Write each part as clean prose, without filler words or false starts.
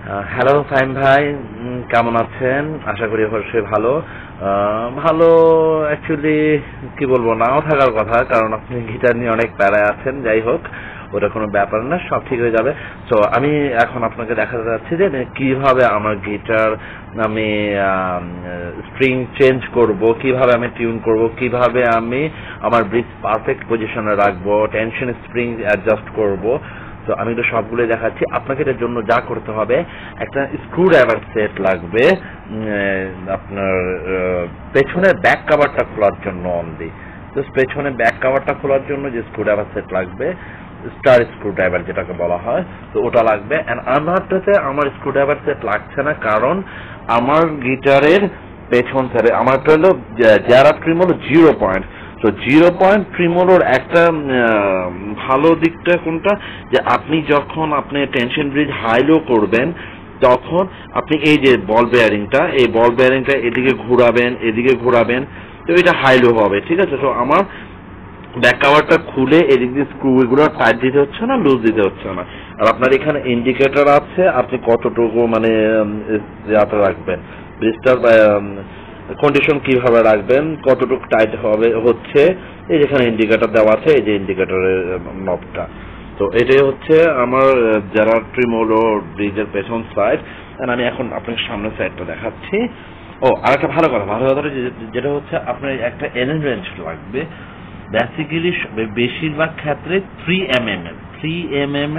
Hello Faim ভাই, কেমন আছেন? আশা করি অবশ্যই ভালো। ভালো অ্যাকচুয়ালি কি বলবো, নাও থাকার কথা, কারণ আপনি গিটার নিয়ে অনেক প্যারায় আছেন। যাই হোক, ওটা কোনো ব্যাপার না, সব ঠিক হয়ে যাবে। তো আমি এখন আপনাকে দেখাতে যাচ্ছি যে কিভাবে আমার গিটার আমি স্ট্রিং চেঞ্জ করব, কিভাবে আমি টিউন করব, কিভাবে আমি আমার ব্রিজ পারফেক্ট পজিশনে রাখবো, টেনশন স্প্রিং অ্যাডজাস্ট করব। তো আমি তো সবগুলোই দেখাচ্ছি। আপনাকে এটার জন্য যা করতে হবে, একটা স্ক্রু ড্রাইভার সেট লাগবে আপনার পেছনের ব্যাক কাভারটা খোলার জন্য অনলি। তো পেছনে ব্যাক কাভারটা খোলার জন্য যে স্ক্রু ড্রাইভার সেট লাগবে, স্টার স্ক্রু ড্রাইভার যেটাকে বলা হয়, তো ওটা লাগবে। এন্ড আমারটাতে আমার স্ক্রু ড্রাইভার সেট লাগছে না, কারণ আমার গিটারের পেছন সাইডে আমারটা হলো যারা ট্রিমোলো 0 পয়েন্ট। তো 0 পয়েন্ট ট্রিমোলোর একটা ভালো দিকটা কোনটা, যে আপনি যখন আপনি টেনশন ব্রিজ হাই লো করবেন, তখন আপনি এই যে বল বেয়ারিংটা, এই বল বেয়ারিংটা এদিকে ঘোরাবেন, তো এটা হাই লো হবে, ঠিক আছে। তো আমার ব্যাক কাভারটা খুলে এদিক দিয়ে স্ক্রু গুলো টাইট দিতে হচ্ছে না, লুজ দিতে হচ্ছে না। আর আপনার এখানে ইন্ডিকেটর আছে, আপনি কতটুকু মানে রাখবেন, ব্রিজটার কন্ডিশন কিভাবে রাখবেন, কতটুকু টাইট হচ্ছে, এই যেখানে ইন্ডিকেটর দেওয়া আছে, এই যে ইন্ডিকেটরের নবটা। তো এটাই হচ্ছে আমার যারা ট্রিমোলো ব্রিজের পেছন সাইড। আমি এখন আপনাকে সামনের সাইডটা দেখাচ্ছি। আর একটা ভালো কথা যেটা হচ্ছে আপনার একটা এলএন রেঞ্জ লাগবে। বেসিক্যালি বেশিরভাগ ক্ষেত্রে 3mm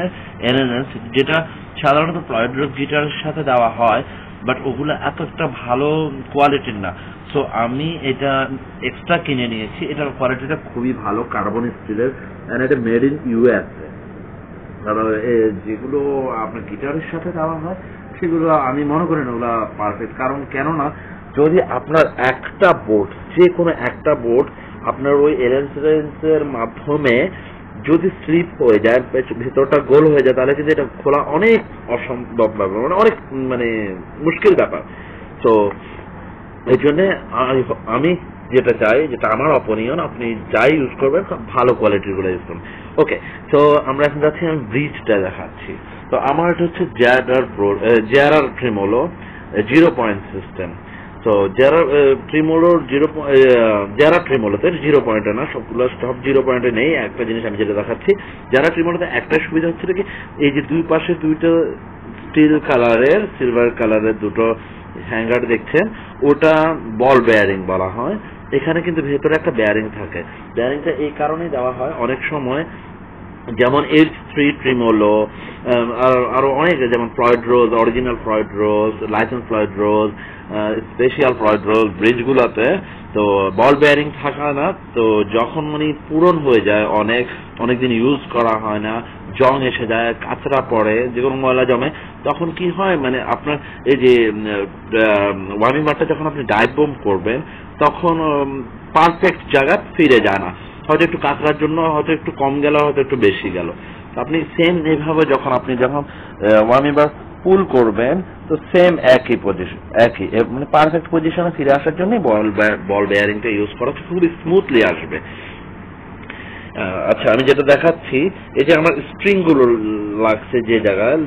এর এলএন রেঞ্জ, যেটা সাধারণত প্লয়েড রক গিটারের সাথে দেওয়া হয়, বাট ওগুলো এত একটা ভালো কোয়ালিটির না। সো আমি এটা এক্সট্রা কিনে নিয়েছি। এটার কোয়ালিটিটা খুবই ভালো, কার্বন স্টিলের, এন্ড এটা মেড ইন ইউএসএ। যেগুলো আপনার গিটারের সাথে দেওয়া হয় সেগুলো আমি মনে করি না ওগুলা পারফেক্ট। কারণ কেননা যদি আপনার একটা বোর্ড, যে কোনো একটা বোর্ড আপনার ওই এর মাধ্যমে যদি স্লিপ হয়ে যায়, ভেতরটা গোল হয়ে যায়, তাহলে কিন্তু এটা খোলা অনেক অসম্ভব ব্যাপার, মানে অনেক মুশকিল ব্যাপার। তো এই জন্যে আমি যেটা চাই, যেটা আমার অপিনিয়ন, আপনি যাই ইউজ করবেন ভালো কোয়ালিটির গুলো ইউজ করুন। ওকে, তো আমরা এখন যাচ্ছি, আমি ব্রিজটা দেখাচ্ছি। তো আমার এটা হচ্ছে জেআরআর ট্রিমোলো 0 পয়েন্ট সিস্টেম। তো জেআরআর ট্রিমোলোতে 0 পয়েন্টে না, সব 0 পয়েন্টে নেই। একটা জিনিস আমি যেটা দেখাচ্ছি, জেআরআর ট্রিমোলোতে একটা সুবিধা হচ্ছে কি, এই যে দুই পাশে দুইটা স্টিল কালারের, সিলভার কালারের দুটো হ্যাঙ্গার দেখছেন, ওটা বল বেয়ারিং বলা হয়। এখানে কিন্তু ভেতরে একটা বেয়ারিং থাকে। বেয়ারিংটা এই কারণেই দেওয়া হয়, অনেক সময় যেমন H3 ট্রিমোলো, আরো অনেক, যেমন ফ্লয়েড রোজ, অরিজিনাল ফ্লয়েড রোজ, লাইসেন্স ফ্লয়েড রোজ, স্পেশাল ফ্লয়েড রোজ ব্রিজগুলোতে তো বল বেয়ারিং থাকা না। তো যখন মানে পুরন হয়ে যায়, অনেকদিন ইউজ করা হয় না, জং এসে যায়, কাঁচরা পড়ে, যে কোনো ময়লা জমে, তখন কি হয়, মানে আপনার এই যে ওয়ার্মিং বারটা যখন আপনি ডাইভ বোম করবেন, তখন পারফেক্ট জায়গা ফিরে যায় না। হয়তো একটু কাঁচরার জন্য হয়তো একটু কম গেল, হয়তো একটু বেশি গেল। আপনি সেম এইভাবে যখন ওয়ার্মিং বার পুল করবেন, তো সেম একই পজিশন, মানে পারফেক্ট পজিশনে ফিরে আসার জন্য বল বেয়ারিংটা ইউজ করা খুবই স্মুথলি আসবে। আচ্ছা, আমি যেটা দেখাচ্ছি, এই যে আমার স্ট্রিং গুলো লাগছে যে জায়গায়,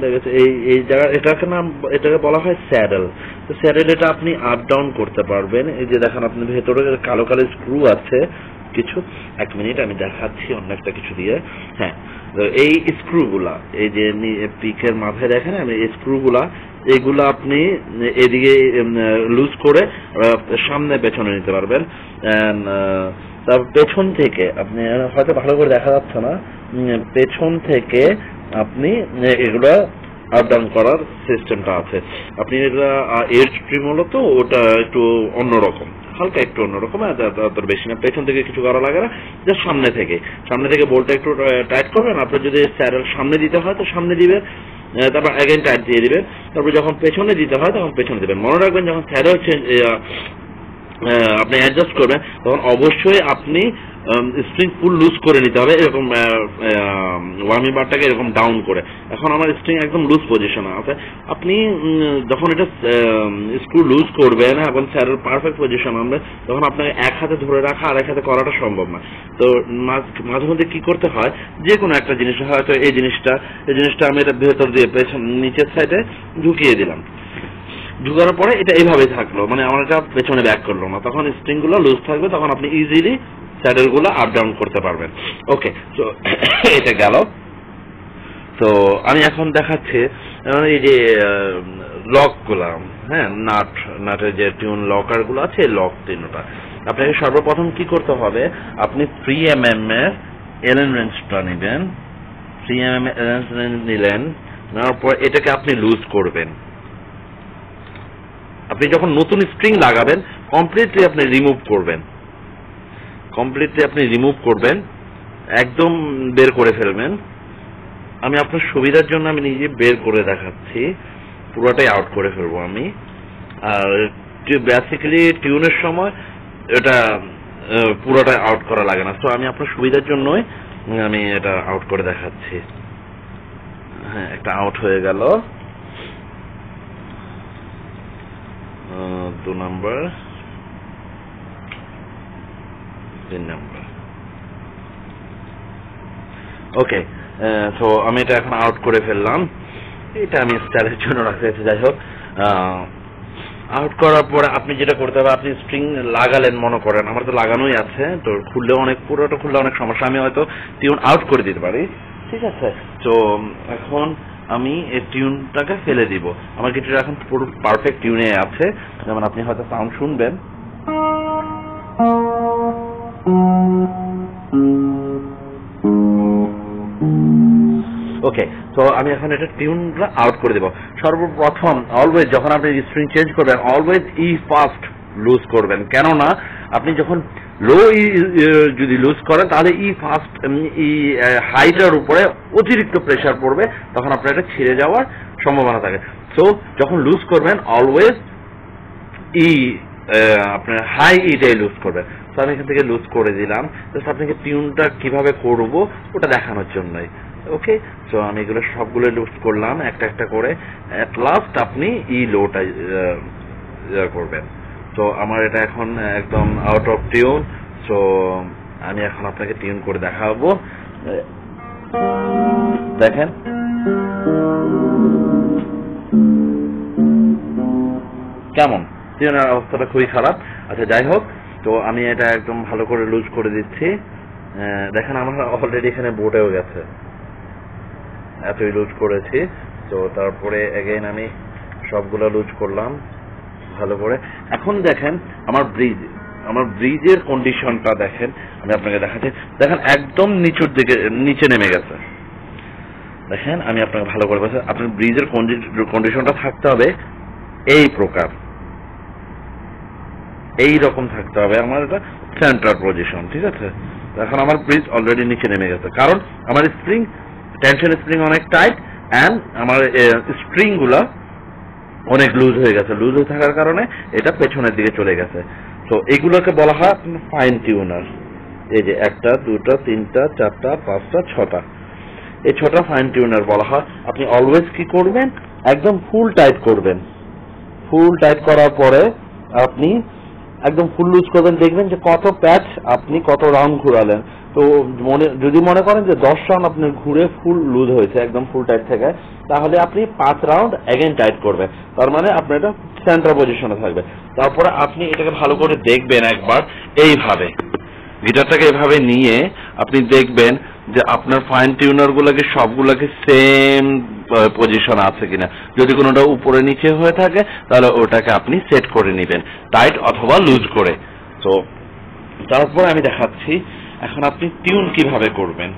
এই জায়গা, এটাকে বলা হয় স্যাডেল। তো স্যাডেল এটা আপনি আপ ডাউন করতে পারবেন। এই যে দেখেন, আপনি ভেতরে কালো কালো স্ক্রু আছে কিছু। এক মিনিট, আমি দেখাচ্ছি অন্য একটা কিছু দিয়ে। হ্যাঁ, এই স্ক্রু গুলা, এই যে পিকের মাথায় দেখেন, আমি এই স্ক্রু গুলা, এগুলা আপনি এদিকে লুজ করে সামনে পেছনে নিতে পারবেন। তার পেছন থেকে আপনি, হয়তো ভালো করে দেখা যাচ্ছে না, পেছন থেকে আপনি এগুলা আপ ডাউন করার সিস্টেমটা আছে। আপনি এগুলা এর ট্রিমোলো, তো ওটা একটু অন্যরকম, হালকা একটু অন্যরকম, তোর বেশি না। পেছন থেকে কিছু করা লাগে না, যে সামনে থেকে বোল্টটা একটু টাইট করবেন। আপনার যদি স্যারেল সামনে দিতে হয় তো সামনে দিবেন, তারপর অ্যাগেন টাইট দিয়ে দিবেন। তারপর যখন পেছনে দিতে হয় তখন পেছনে দিবেন। মনে রাখবেন, যখন স্যারেল আপনি অ্যাডজাস্ট করবেন, তখন অবশ্যই আপনি স্ট্রিং ফুল লুজ করে নিতে হবে, এরকম ওয়ার্মিং বারটাকে এরকম ডাউন করে। এখন আমার স্ট্রিং একদম লুজ পজিশনে আছে। আপনি যখন এটা স্ক্রু লুজ করবেন এবং স্যারের পারফেক্ট পজিশন আনবে, তখন আপনাকে এক হাতে ধরে রাখা আর এক হাতে করাটা সম্ভব না। তো মাঝে মধ্যে কি করতে হয়, যে কোনো একটা জিনিস, হয়তো এই জিনিসটা আমি এটা ভেতর দিয়ে নিচের সাইডে ঢুকিয়ে দিলাম, ঢুকানোর পরে এটা এইভাবে থাকলো, মানে আমার এটা পেছনে ব্যাক করলো না, তখন স্ট্রিং গুলো লুজ থাকবে, তখন আপনি ইজিলি স্যাডেল গুলো আপ ডাউন করতে পারবেন। ওকে, তো এটা গেল। তো আমি এখন দেখাচ্ছি এই যে লক গুলা, হ্যাঁ, নাটের যে টিউন লকার গুলো আছে, লক তিনটা আপনাকে সর্বপ্রথম কি করতে হবে, আপনি 3mm এর এলেন রেঞ্জটা নেবেন, 3mm এলেন রেঞ্জ নিলেন, নেওয়ার পর এটাকে আপনি লুজ করবেন। আপনি যখন নতুন স্ট্রিং লাগাবেন কমপ্লিটলি আপনি রিমুভ করবেন, একদম বের করে ফেলবেন। আমি আপনার সুবিধার জন্য আমি নিজে বের করে দেখাচ্ছি, পুরোটাই আউট করে ফেলবো আমি। আর বেসিক্যালি টিউনের সময় এটা পুরোটাই আউট করা লাগে না, তো আমি আপনার সুবিধার জন্যই আমি এটা আউট করে দেখাচ্ছি। হ্যাঁ, একটা আউট হয়ে গেল, 2 নম্বর, 3 নম্বর। ওকে, তো আমি এটা এখন আউট করে ফেললাম, এটা আমি স্টাইলের জন্য রাখতে। যাই হোক, আউট করার পরে আপনি যেটা করতে হবে, আপনি স্ট্রিং লাগালেন, মনে করেন আমার তো লাগানোই আছে, তো পুরোটা খুললে অনেক সমস্যা, আমি হয়তো টিউন আউট করে দিতে পারি, ঠিক আছে। তো এখন আমি এই টিউনটাকে ফেলে দিব, আমার গিটার এখন পুরো পারফেক্ট টিউনে আছে, যেমন আপনি হয়তো সাউন্ড শুনবেন। ওকে, তো আমি এখন এটা টিউনটা আউট করে দেব। সর্বপ্রথম অলওয়েজ যখন আপনি স্ট্রিং চেঞ্জ করবেন, অলওয়েজ ই ফার্স্ট লুজ করবেন, কেননা আপনি যখন লো যদি লুজ করেন তাহলে ই ফার্স্ট হাইটার উপরে অতিরিক্ত প্রেসার পড়বে, তখন আপনার এটা ছিঁড়ে যাওয়ার সম্ভাবনা থাকে। সো যখন লুজ করবেন অলওয়েজ আপনার হাই ইটাই লুজ করবেন। তো আমি এখান থেকে লুজ করে দিলাম, জাস্ট আপনাকে টিউনটা কিভাবে করব ওটা দেখানোর জন্যই। ওকে, সো আমি এগুলো সবগুলো লুজ করলাম একটা একটা করে, এট লাস্ট আপনি লোটা করবেন। তো আমার এটা এখন একদম আউট অফ টিউন, সো আমি এখন আপনাকে টিউন করে দেখাবো। দেখেন, কেমন টিউনের অবস্থাটা খুবই খারাপ। আচ্ছা, যাই হোক, তো আমি এটা একদম ভালো করে লুজ করে দিচ্ছি। দেখেন আমার অলরেডি এখানে বোটেও গেছে, এতই লুজ করেছি। তো তারপরে এগেইন আমি সবগুলো লুজ করলাম ভালো করে। এখন দেখেন আমার ব্রিজের কন্ডিশনটা দেখেন, আমি আপনাকে দেখাচ্ছি। দেখেন একদম নিচে নেমে গেছে। দেখেন আমি আপনাকে ভালো করে বলছি, আপনার ব্রিজের কন্ডিশনটা থাকতে হবে এই প্রকার, এই রকম থাকতে হবে। আমার এটা সেন্টার পজিশন, ঠিক আছে। এখন আমার ব্রিজ অলরেডি নিচে নেমে গেছে, কারণ আমার টেনশন স্প্রিং অনেক টাইট অ্যান্ড আমার স্প্রিং গুলা অনেক লুজ হয়ে গেছে। লুজ হয়ে থাকার কারণে এটা পেছনের দিকে চলে গেছে। তো এগুলোকে বলা হয় ফাইন টিউনার। এই যে 1টা 2টা 3টা 4টা 5টা 6টা, এই 6টা ফাইন টিউনার বলা হয়। আপনি অলওয়েজ কি করবেন, একদম ফুল টাইট করবেন। ফুল টাইট করার পরে আপনি একদম ফুল লুজ করবেন, দেখবেন যে কত প্যাচ আপনি কত রাউন্ড ঘুরালেন। তো যদি মনে করেন যে 10 রাউন্ড আপনি ঘুরে ফুল লুজ হয়েছে একদম ফুল টাইট থেকে, তাহলে আপনি 5 রাউন্ড এগেইন টাইট করবেন, তার মানে আপনার এটা সেন্টার পজিশনে থাকবে। তারপরে আপনি এটাকে ভালো করে দেখবেন একবার, এইভাবে গিটারটাকে এভাবে নিয়ে আপনি দেখবেন যে আপনার ফাইন টিউনার গুলোকে সবগুলোকে সেম পজিশন আছে কিনা। যদি কোনোটা উপরে নিচে হয়ে থাকে তাহলে ওটাকে আপনি সেট করে নেবেন টাইট অথবা লুজ করে। তো তারপর আমি দেখাচ্ছি এখন আপনি টিউন কিভাবে করবেন।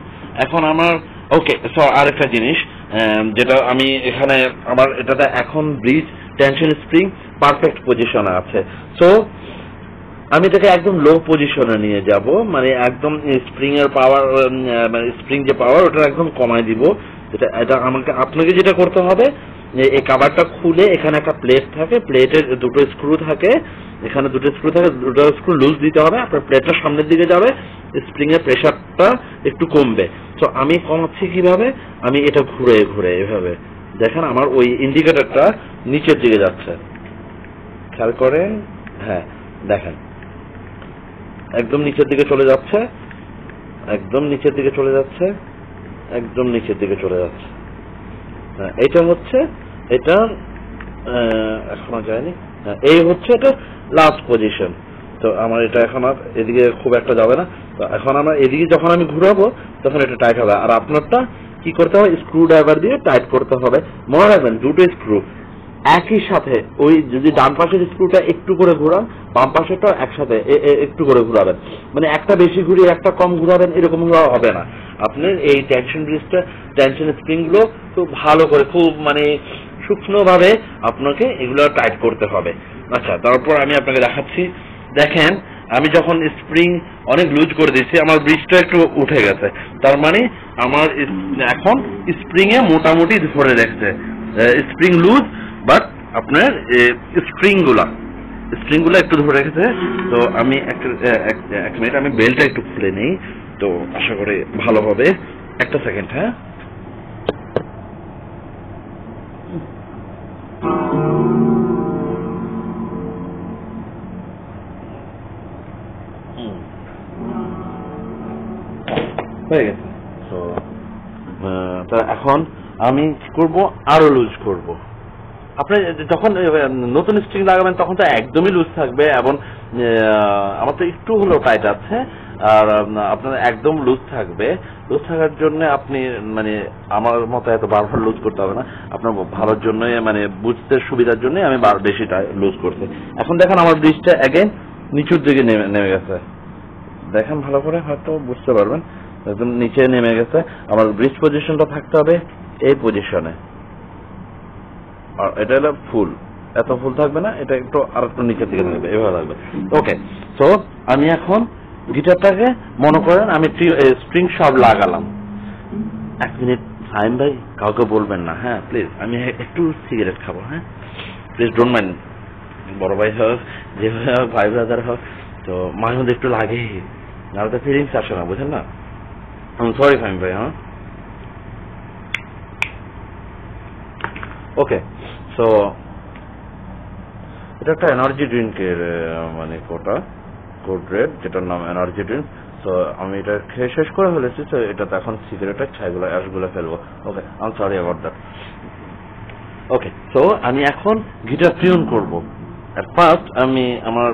এখন আমার ওকে, সো আরেকটা জিনিস যেটা আমি এখানে আমার এটাতে এখন ব্রিজ টেনশন স্প্রিং পারফেক্ট পজিশনে আছে। সো আমি এটাকে একদম লো পজিশনে নিয়ে যাব, মানে একদম স্প্রিং এর পাওয়ার, মানে স্প্রিং যে পাওয়ার ওটা একদম কমাই দিব। এটা আপনাকে যেটা করতে হবে, এই কভারটা খুলে এখানে একটা প্লেট থাকে, প্লেটের 2টো স্ক্রু থাকে, এখানে 2টো স্ক্রু থাকে, 2টো স্ক্রু লুজ দিতে হবে। আপনার প্লেটটা সামনের দিকে যাবে, স্প্রিং এর প্রেসারটা একটু কমবে। তো আমি কমাচ্ছি কিভাবে, আমি এটা ঘুরে ঘুরে এভাবে, দেখেন আমার ওই ইন্ডিকেটরটা নিচের দিকে যাচ্ছে, খেয়াল করেন। হ্যাঁ দেখেন একদম নিচের দিকে চলে যাচ্ছে, একদম নিচের দিকে চলে যাচ্ছে, একদম নিচের দিকে চলে যাচ্ছে। এটা হচ্ছে এটা এখনো যায়নি, এই হচ্ছে এটা লাস্ট পজিশন। তো আমার এটা এখন আর এদিকে খুব একটা যাবে না। তো এখন আমার এদিকে যখন আমি ঘুরাবো তখন এটা টাইট হবে। আর আপনারটা কি করতে হবে, স্ক্রু ড্রাইভার দিয়ে টাইট করতে হবে। মনে রাখবেন দুটো স্ক্রু একই সাথে, ওই যদি ডান পাশের স্ক্রুটা একটু করে ঘোরান, বাম পাশেরটা একসাথে একটু করে ঘুরাবেন। মানে একটা বেশি ঘুরিয়ে একটা কম ঘুরাবেন এরকম হবে না। আপনার এই টেনশন ব্রিজটা, টেনশন স্প্রিং গুলো খুব ভালো করে, খুব মানে সূক্ষ্ম ভাবে আপনাকে এগুলো টাইট করতে হবে। আচ্ছা, তারপর আমি আপনাকে দেখাচ্ছি। দেখেন আমি যখন স্প্রিং অনেক লুজ করে দিচ্ছি, আমার ব্রিজটা একটু উঠে গেছে, তার মানে আমার এখন স্প্রিং এ মোটামুটি ধরে রেখেছে। স্প্রিং লুজ, বাট আপনার স্প্রিং গুলা একটু ধরে রেখেছে। তো আমি এক মিনিট, আমি বেল্টটা একটু খুলে নেই, তো আশা করি ভালো হবে। একটা সেকেন্ড। হ্যাঁ, হয়ে গেছে। তো এখন আমি কি করবো, আরো লুজ করব। আপনি যখন নতুন স্ট্রিং লাগাবেন তখন তো একদমই লুজ থাকবে, এবং আমার তো একটু হলেও টাইট আছে, আর আপনার একদম লুজ থাকবে। লুজ থাকার জন্য আপনি মানে আমার মতো এত বারবার লুজ করতে হবে না, আপনার ভালোর জন্যই, মানে বুঝতে সুবিধার জন্যই আমি বেশি লুজ করছি। এখন দেখেন আমার ব্রিজটা অ্যাগেন নিচুর দিকে নেমে গেছে। দেখেন ভালো করে, হয়তো বুঝতে পারবেন, একদম নিচে নেমে গেছে। আমার ব্রিজ পজিশনটা থাকতে হবে এই পজিশনে, আর এটা হলো ফুল, এত ফুল থাকবে না, এটা একটু আর একটু নিচের দিকে থাকবে, এভাবে থাকবে। ওকে, তো আমি এখন গিটারটাকে মনে করেন আমি স্ট্রিং সব লাগালাম। এক মিনিট ফাইম ভাই, কাউকে বলবেন না, হ্যাঁ প্লিজ, আমি একটু সিগারেট খাবো। হ্যাঁ প্লিজ ডোন্ট মাইন্ড, বড় ভাই হোক, যে হোক, ভাই ব্রাদার হোক, তো মাঝে মধ্যে একটু লাগে, নাহলে তো ফিলিংস আসে না, বুঝেন না। সরি ফাইম ভাই। হ্যাঁ, ওকে। সো এটা একটা এনার্জি ড্রিঙ্কের মানে কোড রেড, যেটার নাম এনার্জি ড্রিঙ্ক। তো আমি এটা খেয়ে শেষ করে ফেলেছি, তো এটাতে এখন সিগারেটের ছাইগুলো অ্যাশগুলো ফেলবো। Okay, I am sorry about that. Okay, তো আমি এখন গিটার টিউন করব। এট ফার্স্ট আমি আমার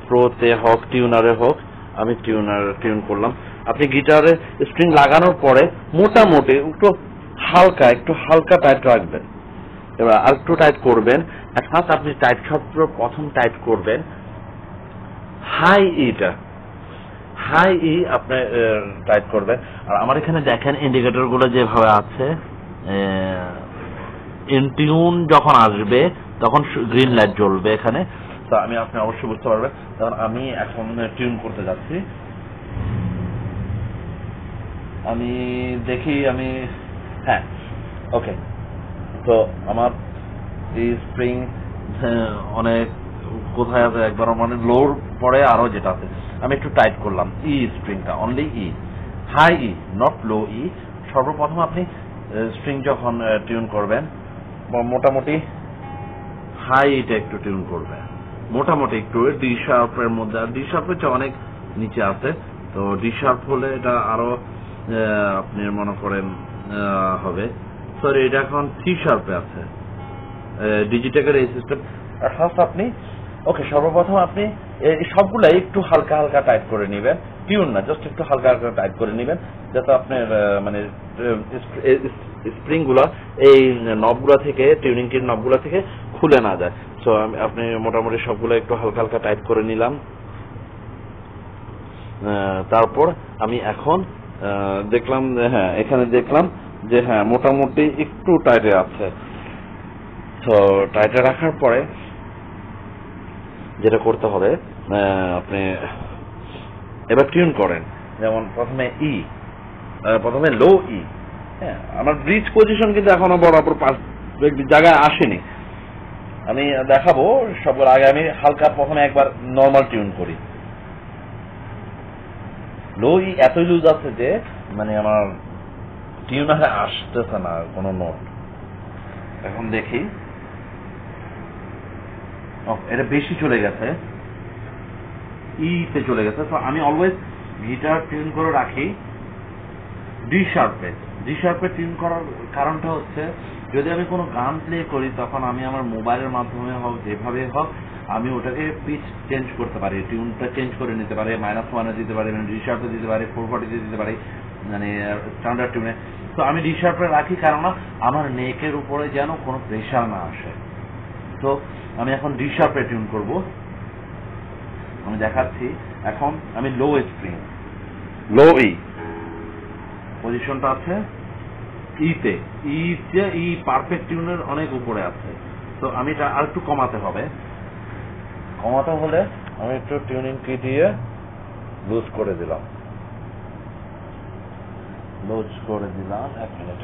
প্রোতে হোক, টিউনারে হোক, আমি টিউন করলাম। আপনি গিটারে স্ট্রিং লাগানোর পরে মোটামুটি একটু হালকা টাইট রাখবেন। এবার আর একটু টাইট করবেন। এট ফার্স্ট আপনি টাইট শব্দ প্রথম টাইট করবেন হাই ই আপনি টাইট করবেন। আর আমার এখানে দেখেন ইন্ডিকেটর গুলো যেভাবে আছে, ইন টিউন যখন আসবে তখন গ্রিন লাইট জ্বলবে এখানে। তো আপনি অবশ্যই বুঝতে পারবেন। কারণ আমি এখন টিউন করতে যাচ্ছি। আমি দেখি, হ্যাঁ, ওকে। তো আমার এই স্প্রিং অনেক কোথায় আছে, একবার মানে লোর পরে আরো যেটা আছে, আমি একটু টাইট করলাম স্প্রিংটা, অনলি হাই নট লো সর্বপ্রথম আপনি স্ট্রিং যখন টিউন করবেন, মোটামুটি হাই ইটা একটু টিউন করবেন, মোটামুটি একটু ডি শার্পের মধ্যে। আর ডি শার্পের চেয়ে অনেক নিচে আছে, তো ডি শার্প হলে এটা আরো আপনি মনে করেন হবে। সরি, এটা এখন সি শার্পে আছে, ডিজিটেকের এই সিস্টেম। ফার্স্ট আপনি সর্বপ্রথম আপনি সবগুলাই একটু হালকা হালকা টাইট করে নেবেন, টিউন না, জাস্ট একটু হালকা হালকা টাইট করে নেবেন, যাতে আপনার মানে স্প্রিং গুলা এই নবগুলা থেকে, টিউনিং কিট নবগুলা থেকে খুলে না যায়। সো আপনি মোটামুটি সবগুলো একটু হালকা হালকা টাইট করে নিলাম। তারপর আমি এখন দেখলাম, হ্যাঁ এখানে দেখলাম যে হ্যাঁ মোটামুটি একটু টাইটে আছে। তো টাইটে রাখার পরে যেটা করতে হবে, আপনি এবার টিউন করেন। যেমন প্রথমে লো হ্যাঁ, আমার ব্রিজ পজিশন কিন্তু এখনো বরাবর জায়গায় আসেনি, আমি দেখাবো সবগুলো। আগে আমি হালকা প্রথমে একবার নর্মাল টিউন করি। লো এতই লুজ আছে যে মানে আমার টিউনারে আসতেছে না কোনো নোট। এখন দেখি, এটা বেশি চলে গেছে, তে চলে গেছে। তো আমি অলওয়েজ গিটার টিউন করে রাখি ডি শার্পে টিউন করার কারণটা হচ্ছে যদি আমি কোনো গান প্লে করি তখন আমি আমার মোবাইলের মাধ্যমে হোক যেভাবে হোক আমি ওটাকে পিচ চেঞ্জ করতে পারি, টিউনটা চেঞ্জ করে নিতে পারি, -1 দিতে পারি, ডি শার্পে দিতে পারি, 440 দিতে পারি, মানে স্ট্যান্ডার্ড টিউনে। তো আমি ডি শার্পে রাখি কারণ আমার নেকের উপরে যেন কোনো প্রেশার না আসে। তো আমি এখন ডি শার্পে টিউন করব, আমি দেখাচ্ছি। এখন আমি লো স্ট্রিং, লো ই পজিশনটা আছে ইতে, ই পারফেক্ট টিউনের অনেক উপরে আছে। তো আমি এটা আর একটু কমাতে হবে, কমাতে হলে আমি একটু টিউনিং কি দিয়ে লুজ করে দিলাম, এক মিনিট।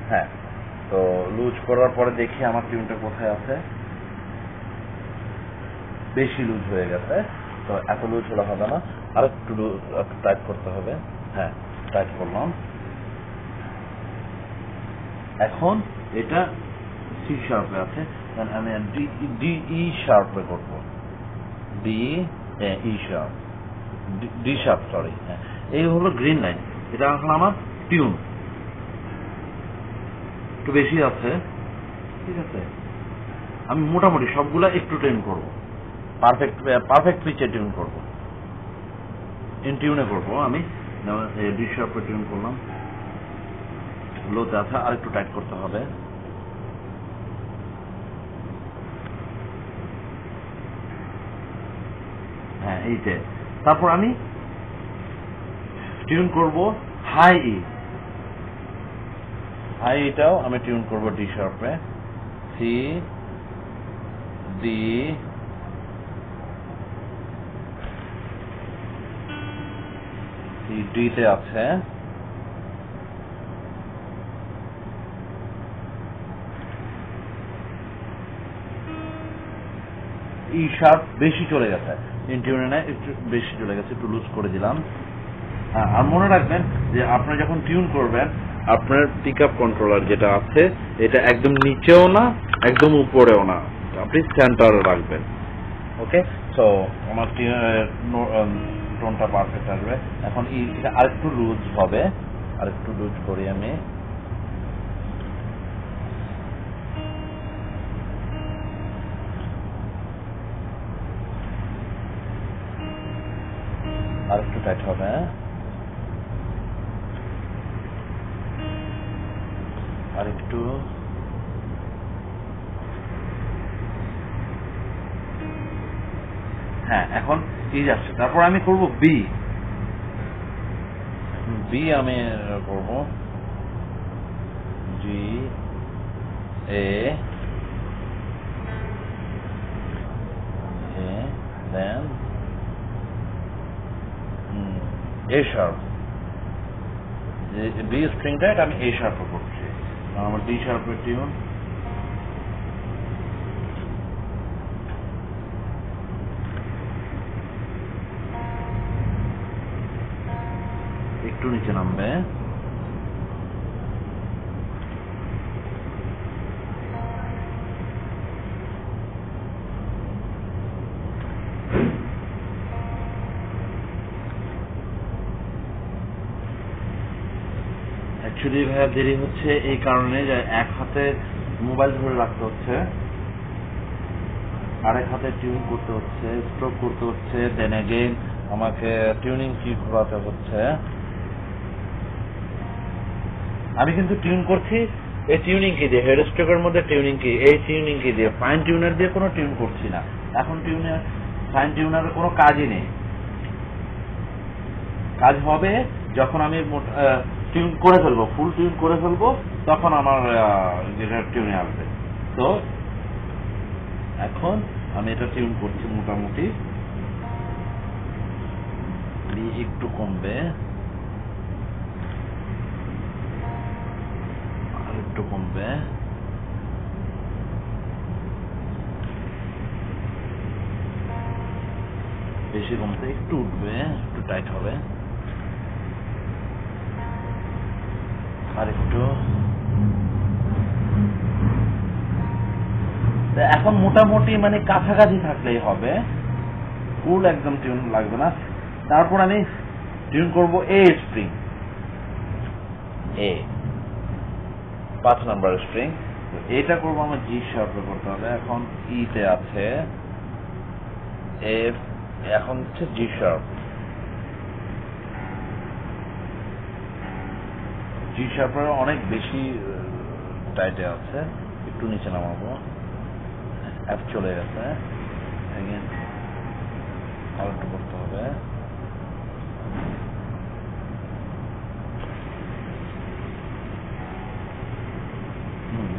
হ্যাঁ, তো লুজ করার পরে দেখি আমার টিউনটা কোথায় আছে। বেশি লুজ হয়ে গেছে, তো এত লুজ হলে হবে না, আর একটু টাইট করতে হবে। হ্যাঁ, টাইট করলাম। এখন এটা সি শার্পে আছে, আমি ডি ই শার্পে করবো, D sharp, D sharp, sorry. হ্যাঁ, এই হলো গ্রিন লাইন, এটা এখন আমার টিউন। একটু বেশি আছে, ঠিক আছে। আমি মোটামুটি সবগুলা একটু টিউন করবো, পারফেক্ট পিচে টিউন করবো, ইন টিউনে করবো। আমি ডি শার্পে টিউন করলাম, লোতে আছে, আর একটু টাইট করতে হবে। হ্যাঁ, এইটা। তারপর আমি টিউন করব হাই ই, এটাও আমি টিউন করব ডি শার্পে, সি ডি ডিতে আছে। ই শার্প বেশি চলে গেছে, ইনটিউনে না, একটু বেশি চলে গেছে, একটু লুজ করে দিলাম। হ্যাঁ, আর মনে রাখবেন যে আপনি যখন টিউন করবেন আপনার পিক আপ কন্ট্রোলার যেটা আছে এটা একদম নিচেও না একদম উপরেও না, আপনি সেন্টারে রাখবেন। ওকে, সো আমার টোনটা পারফেক্ট আসবে। এখন এটা আরেকটু লুজ হবে, আরেকটু লুজ করি আমি। আরেকটু টাইট হবে, আরেকটু। হ্যাঁ, এখন ই যাচ্ছে। তারপর আমি করব বি, আমি করব জি এ, দেন এ শার্প, বি স্ট্রিংটা এটা আমি এ শার্পে করছি, আমার ডি শার্পের টিউন। একটু নিচে নামবে, অ্যাকচুয়ালি ভাইয়া দেরি হচ্ছে এই কারণে যে এক হাতে মোবাইল ধরে রাখতে হচ্ছে, আরেক হাতে টিউন করতে হচ্ছে, স্ট্রোক করতে হচ্ছে, দেন এগেইন আমাকে টিউনিং কি ঘোরাতে হচ্ছে। আমি কিন্তু টিউন করছি এই টিউনিং কি দিয়ে, হেড স্ট্রোকের মধ্যে টিউনিং কি, এই টিউনিং কি দিয়ে, ফাইন টিউনার দিয়ে কোনো টিউন করছি না। এখন ফাইন টিউনারের কোনো কাজই নেই, কাজ হবে যখন আমি টিউন করে ফেলবো, ফুল টিউন করে ফেলবো, তখন আমার যেটা টিউনে আসবে। তো এখন আমি এটা টিউন করছি মোটামুটি, একটু কমবে, আর একটু কমবে, বেশি কমতে, একটু উঠবে, একটু টাইট হবে, আর একটু। এখন মোটামুটি মানে কাছাকাছি থাকলেই হবে, ফুল একদম টিউন লাগবে না। তারপর আমি টিউন করব এ স্ট্রিং, 5 নাম্বার স্ট্রিং। এটা করবো আমার জি শার্পে করতে হবে। এখন ইতে আছে এফ, এখন হচ্ছে জি শার্প। জি শার্পের অনেক বেশি টাইটে আছে, একটু নিচে নামাবো। এফ চলে গেছে, আর একটু করতে হবে।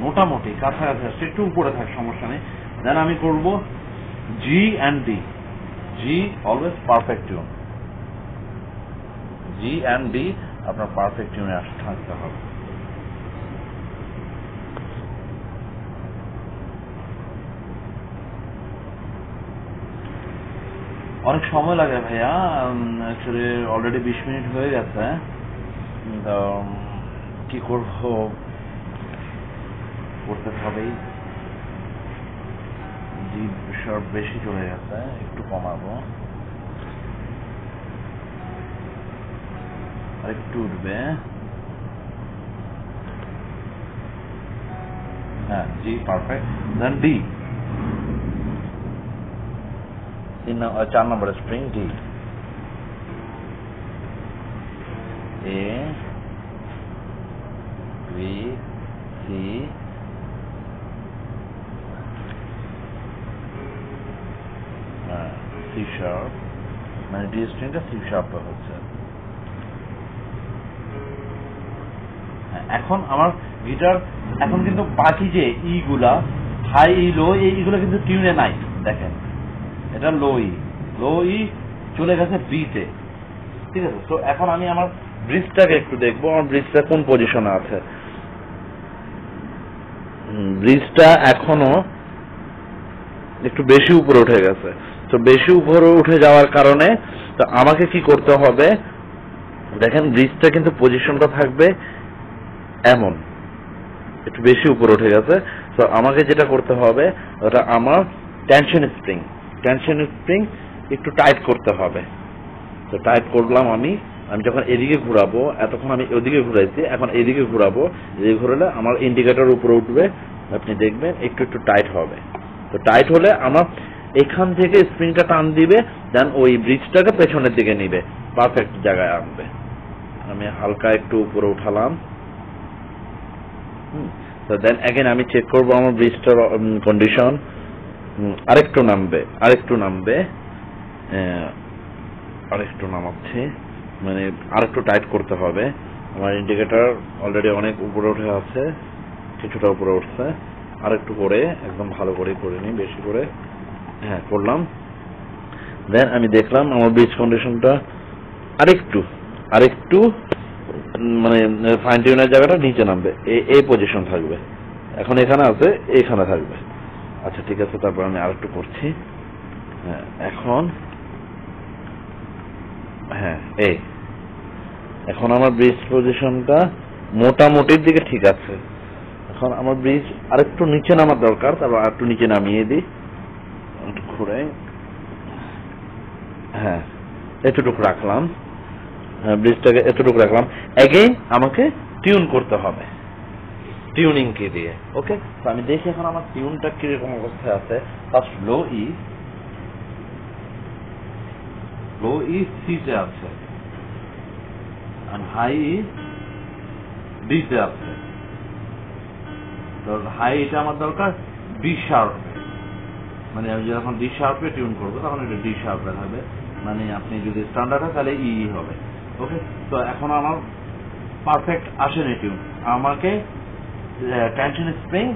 মোটামুটি কাছাকাছি আসছে, একটু উপরে থাক, সমস্যা নেই। দেন আমি করব G and D. G always perfect tune, G and D আপনার পারফেক্ট টিউনে থাকতে হবে। অনেক সময় লাগে ভাইয়া, অ্যাকচুয়ালি অলরেডি 20 মিনিট হয়ে গেছে। কি করব, করতে হবেই। জি শার্প বেশি চলে গেছে, একটু কমাবো, আর একটু উঠবে। হ্যাঁ, জি perfect. Then D, 4 number string D. A B C C sharp, মানে ডি স্ট্রিংটা সি শার্পে হচ্ছে। এখন আমার গিটার এখন কিন্তু বাকি যে ই গুলা, হাই ই লো, এইগুলো কিন্তু টিউনে নাই। দেখেন এটা লো ই চলে গেছে বিতে, ঠিক আছে। তো এখন আমি আমার ব্রিজটাকে একটু দেখবো, আমার ব্রিজটা কোন পজিশনে আছে। ব্রিজটা এখনো একটু বেশি উপরে উঠে গেছে। তো বেশি উপরে উঠে যাওয়ার কারণে তো আমাকে কি করতে হবে, দেখেন ব্রিজটা কিন্তু পজিশনটা থাকবে এমন, একটু বেশি উপরে উঠে গেছে। তো আমাকে যেটা করতে হবে, ওটা আমার টেনশন স্প্রিং একটু টাইট করতে হবে। তো টাইট করলাম আমি যখন এদিকে ঘুরাবো, এতক্ষণ আমি ওদিকে ঘুরাইছি, এখন এদিকে ঘুরাবো। এদিকে ঘুরালে আমার ইন্ডিকেটর উপরে উঠবে, আপনি দেখবেন একটু একটু টাইট হবে। তো টাইট হলে আমার এখান থেকে স্প্রিংটা টান দিবে, দেন ওই ব্রিজটাকে পেছনের দিকে নিবে, পারফেক্ট জায়গায় আনবে। আমি হালকা একটু উপরে উঠালাম। তো দেন এগেন আমি চেক করবো আমার ব্রিজটার কন্ডিশন। আরেকটু নামবে, আরেকটু নামাচ্ছি, মানে আরেকটু টাইট করতে হবে। আমার ইন্ডিকেটর অলরেডি অনেক উপরে উঠে আছে, কিছুটা উপরে উঠছে, আরেকটু করে একদম ভালো করে নিই, বেশি করে। হ্যাঁ, করলাম। দেন আমি দেখলাম আমার ব্রিজ কন্ডিশনটা আরেকটু মানে ফাইন টিউনের জায়গাটা নিচে নামবে, এই পজিশন থাকবে। এখন এখানে আছে, এখানে থাকবে। আচ্ছা ঠিক আছে, তারপর আমি আরেকটু করছি। হ্যাঁ, এখন আমার ব্রিজ পজিশনটা মোটামুটির দিকে ঠিক আছে। এখন আমার ব্রিজ আরেকটু নিচে নামার দরকার, তারপর আরেকটু নিচে নামিয়ে দিই, একটু ঘুরে। হ্যাঁ, এতটুকু রাখলাম, ব্রিজটাকে এতটুকু রাখলাম। এগেইন আমাকে টিউন করতে হবে টিউনিং কি দিয়ে। ওকে, তো আমি দেখি এখন আমার টিউনটা কিরকম অবস্থায় আছে। ফার্স্ট লো ই সিতে আছে, আর হাই ই ডিতে আছে। তো হাই এটা আমার দরকার ডি শার্পে, মানে আমি যখন ডি শার্পে টিউন করবো তখন এটা ডি শার্পে থাকবে, মানে আপনি যদি স্ট্যান্ডার্ড হয় তাহলে ই হবে। ওকে, তো এখন আমার পারফেক্ট আসেনি টিউন, আমাকে টেনশন স্প্রিং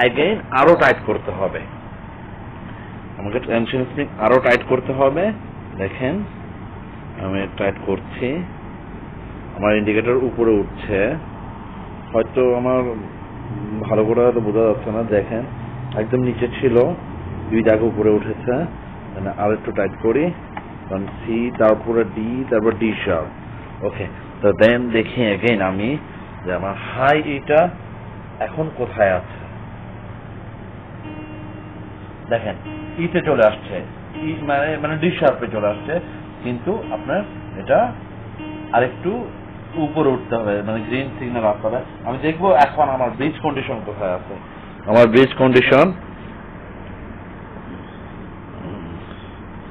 এগেইন আরো টাইট করতে হবে। দেখেন আমি টাইট করছি, আমার ইন্ডিকেটর উপরে উঠছে, হয়তো আমার ভালো করে হয়তো বোঝা যাচ্ছে না। দেখেন একদম নিচে ছিল, 2 জায়গা উপরে উঠেছে। আর একটু টাইট করি, কারণ সি, তারপরে ডি, তারপর ডি শার্প। ওকে, তো দেন দেখি এগেইন আমি যে আমার হাই এটা এখন কোথায় আছে। দেখেন ইতে চলে আসছে, মানে ডি শার্পে চলে আসছে, কিন্তু আপনার এটা আরেকটু উপরে উঠতে হবে, মানে গ্রিন সিগন্যাল আসতে হবে। আমি দেখবো এখন আমার ব্রিজ কন্ডিশন কোথায় আছে। আমার ব্রিজ কন্ডিশন